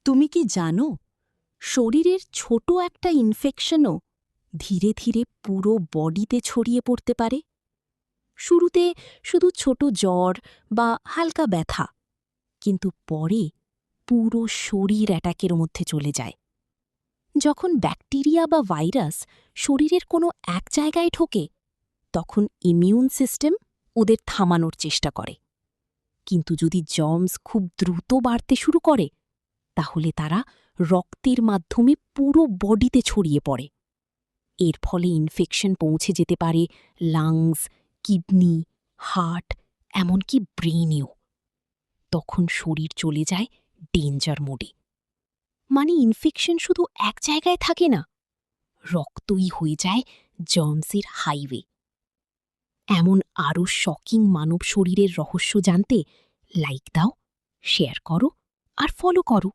তুমি কি জানো শরীরের ছোট একটা ইনফেকশনও ধীরে ধীরে পুরো বডিতে ছড়িয়ে পড়তে পারে? শুরুতে শুধু ছোট জ্বর বা হালকা ব্যথা, কিন্তু পরে পুরো শরীর অ্যাটাকের মধ্যে চলে যায়। যখন ব্যাকটেরিয়া বা ভাইরাস শরীরের কোনো এক জায়গায় ঢোকে, তখন ইমিউন সিস্টেম ওদের থামানোর চেষ্টা করে। কিন্তু যদি জার্মস খুব দ্রুত বাড়তে শুরু করে, তাহলে তারা রক্তের মাধ্যমে পুরো বডিতে ছড়িয়ে পড়ে। এর ফলে ইনফেকশন পৌঁছে যেতে পারে লাংস, কিডনি, হার্ট, এমনকি ব্রেনেও। তখন শরীর চলে যায় ডেঞ্জার মোডে। মানে ইনফেকশন শুধু এক জায়গায় থাকে না, রক্তই হয়ে যায় জার্মসের হাইওয়ে। এমন আরও শকিং মানব শরীরের রহস্য জানতে লাইক দাও, শেয়ার করো আর ফলো করো।